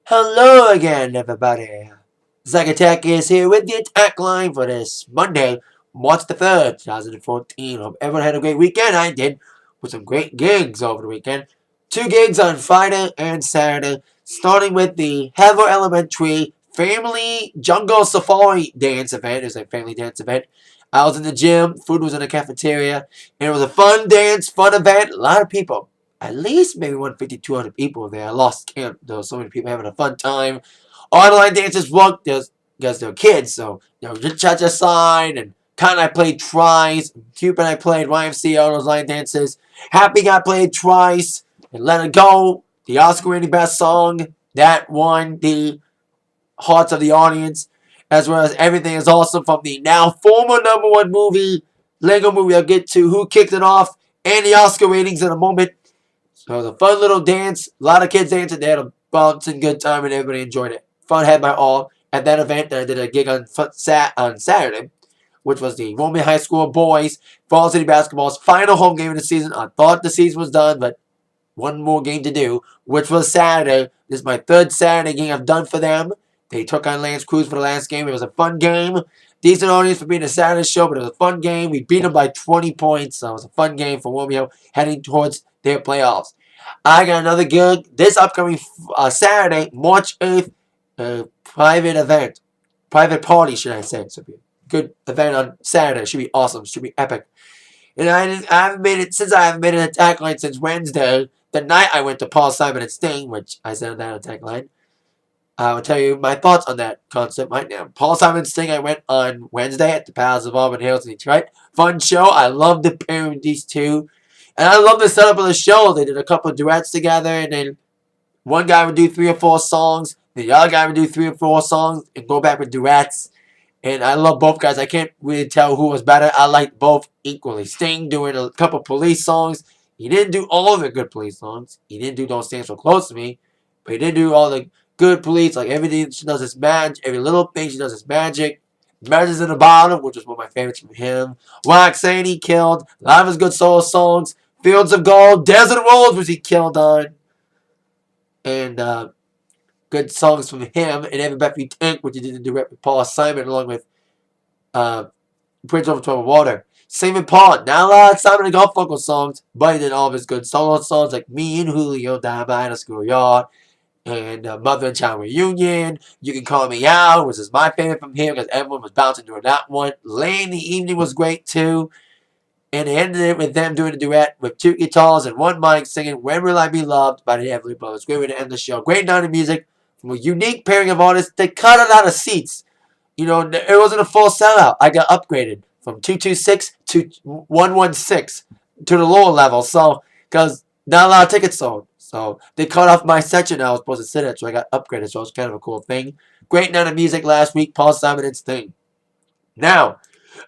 Hello again, everybody. Zach Attack is here with the attack line for this Monday, March the 3rd, 2014. Hope everyone had a great weekend. I did, with some great gigs over the weekend. 2 gigs on Friday and Saturday, starting with the Heather Elementary Family Jungle Safari Dance event. It was a family dance event. I was in the gym, food was in the cafeteria, and it was a fun dance, fun event. A lot of people, at least maybe 150, 200 people there. I lost count. There was so many people having a fun time. Online dances work because they're kids, so cha-cha slide and Con I played twice. Cupid I played YMCA, all those line dances. Happy got played twice. And Let It Go, the Oscar-winning best song, that won the hearts of the audience, as well as Everything Is Awesome from the now former #1 movie, Lego Movie. I'll get to who kicked it off and the Oscar ratings in a moment. So it was a fun little dance. A lot of kids dancing. They had a bouncing good time and everybody enjoyed it. Fun had by all. At that event, I did a gig on Saturday, which was the Romeo High School boys Fall City Basketball's final home game of the season. I thought the season was done, but one more game to do, which was Saturday. This is my third Saturday game I've done for them. They took on Lance Cruz for the last game. It was a fun game. Decent audience for being a Saturday show, but it was a fun game. We beat them by 20 points, so it was a fun game for Romeo heading towards their playoffs. I got another gig this upcoming Saturday, March 8th, a private event. Private party, should I say. It should be a good event on Saturday. It should be awesome. It should be epic. And I haven't made it since I haven't made an attack line since Wednesday. The night I went to Paul Simon and Sting, which I said on that attack line. I will tell you my thoughts on that concept right now. Paul Simon and Sting, I went on Wednesday at the Palace of Auburn Hills in Detroit. Fun show. I love the pairing of these two. And I love the setup of the show. They did a couple of duets together, and then one guy would do 3 or 4 songs. The other guy would do 3 or 4 songs and go back with duets. And I love both guys. I can't really tell who was better. I like both equally. Sting doing a couple police songs. He didn't do all of the good police songs. He didn't do Don't Stand So Close to Me. But he did do all the good police. Like everything she does is magic. Every little thing she does is magic. Measures in the Bottom, which was one of my favorites from him. Roxanne he killed. A lot of his good solo songs. Fields of Gold. Desert Rolls, which he killed on. And good songs from him. And Every Breath You Take, which he did a duet with Paul Simon along with Bridge Over Troubled Water. Same with Paul. Not a lot of Simon and Garfunkel songs, but he did all of his good solo songs like Me and Julio, Down by the Schoolyard, and Mother and Child Reunion. You Can Call Me Out, which is my favorite from him because everyone was bouncing during that one. Late in the Evening was great too. And they ended it with them doing a duet with 2 guitars and 1 mic singing When Will I Be Loved by the Everly Brothers. Great way to end the show. Great night of music from a unique pairing of artists. They cut a lot of seats. You know, it wasn't a full sellout. I got upgraded from 226 to 116 to the lower level. So, because not a lot of tickets sold. So, they cut off my section I was supposed to sit at. So, I got upgraded. So, it was kind of a cool thing. Great night of music last week. Paul Simon and Sting. Now,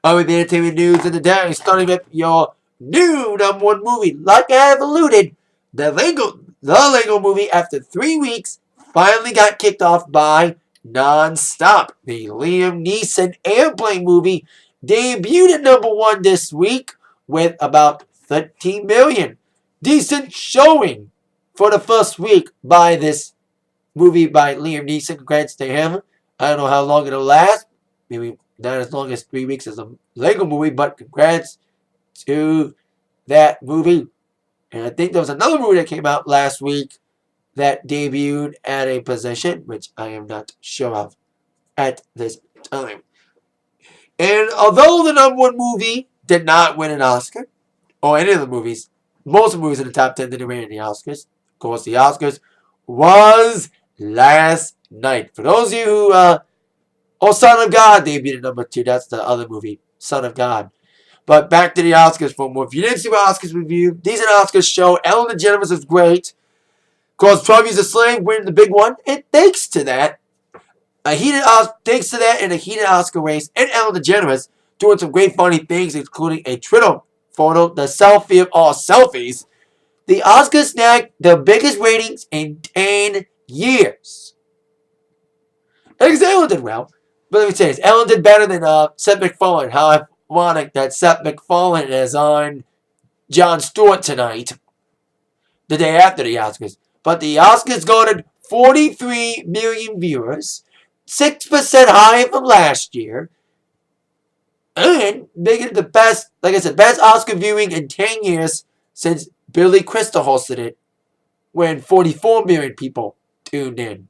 with the entertainment news of the day, starting with your new #1 movie. Like I have alluded, the Lego Movie, after 3 weeks, finally got kicked off by Non-Stop. The Liam Neeson Airplane movie debuted at #1 this week with about 13 million. Decent showing for the first week by this movie by Liam Neeson. Congrats to him. I don't know how long it'll last. Maybe not as long as 3 weeks as a Lego movie, but congrats to that movie. And I think there was another movie that came out last week that debuted at a position, which I am not sure of at this time. And although the #1 movie did not win an Oscar, or any of the movies, most movies in the top 10 didn't win any Oscars. Of course, the Oscars was last night. For those of you who Son of God debuted at #2. That's the other movie, Son of God. But back to the Oscars for more. If you didn't see my Oscars review, decent Oscars show. Ellen DeGeneres is great. Of course, 12 Years a Slave winning the big one. And thanks to that, thanks to that in a heated Oscar race, and Ellen DeGeneres doing some great funny things, including a Twitter photo, the selfie of all selfies, the Oscars snagged the biggest ratings in 10 years. And Ellen did well. But let me say this. Ellen did better than Seth MacFarlane. How ironic that Seth MacFarlane is on Jon Stewart tonight, the day after the Oscars. But the Oscars voted 43 million viewers, 6% higher from last year, and making it the best, like I said, best Oscar viewing in 10 years since Billy Crystal hosted it, when 44 million people tuned in.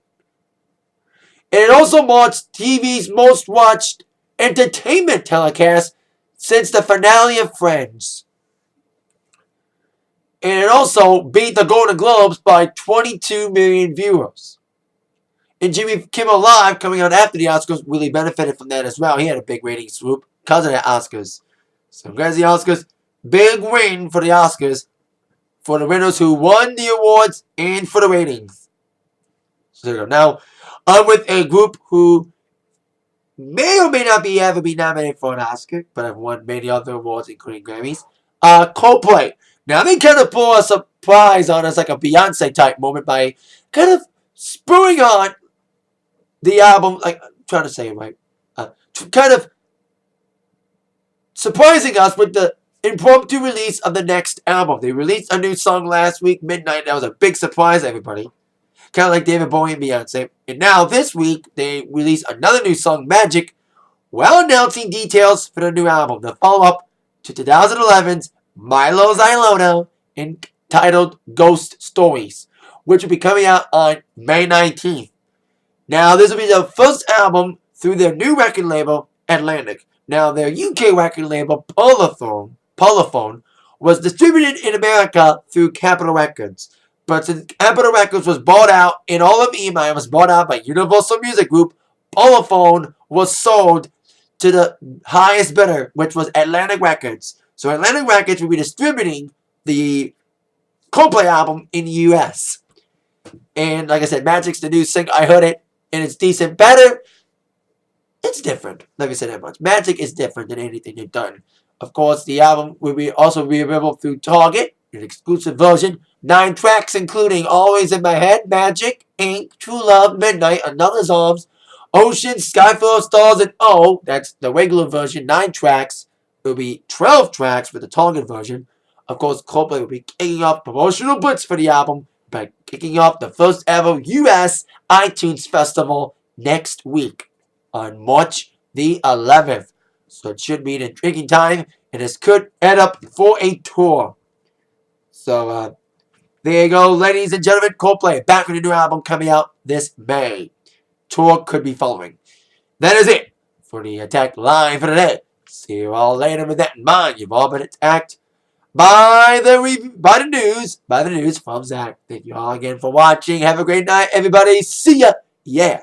And it also marks TV's most watched entertainment telecast since the finale of Friends. And it also beat the Golden Globes by 22 million viewers. And Jimmy Kimmel Live, coming out after the Oscars, really benefited from that as well. He had a big rating swoop because of the Oscars. So congrats to the Oscars. Big win for the Oscars, for the winners who won the awards and for the ratings. So there you go. Now, I'm with a group who may or may not ever be nominated for an Oscar, but have won many other awards, including Grammys. Coldplay. Now, they kind of pull a surprise on us, like a Beyonce type moment, by kind of spurring on the album, like, I'm trying to say it right, kind of surprising us with the impromptu release of the next album. They released a new song last week, Midnight. That was a big surprise to everybody. Kind of like David Bowie and Beyonce. And now, this week, they released another new song, Magic, while announcing details for the new album, the follow-up to 2011's Milo Xyloto, entitled Ghost Stories, which will be coming out on May 19th. Now, this will be the first album through their new record label, Atlantic. Now, their UK record label, Polyphone, was distributed in America through Capitol Records. But since Capitol Records was bought out, and all of EMI was bought out by Universal Music Group, Polyphone was sold to the highest bidder, which was Atlantic Records. So Atlantic Records will be distributing the Coldplay album in the US. And like I said, Magic's the new single. I heard it, and it's decent. Better. It's different. Let me say that much. Magic is different than anything they've done. Of course, the album will also be available through Target, an exclusive version. 9 tracks, including Always in My Head, Magic, Ink, True Love, Midnight, Another's Arms, Ocean, Sky Full of Stars, and Oh, that's the regular version. 9 tracks. It will be 12 tracks for the Target version. Of course, Coldplay will be kicking off promotional blitz for the album by kicking off the first ever US iTunes Festival next week on March the 11th. So it should be an intriguing time, and this could add up for a tour. So, there you go, ladies and gentlemen. Coldplay back with a new album coming out this May. Tour could be following. That is it for the Atakline for today. See you all later. With that in mind, you've all been attacked by the news from Zach. Thank you all again for watching. Have a great night, everybody. See ya. Yeah.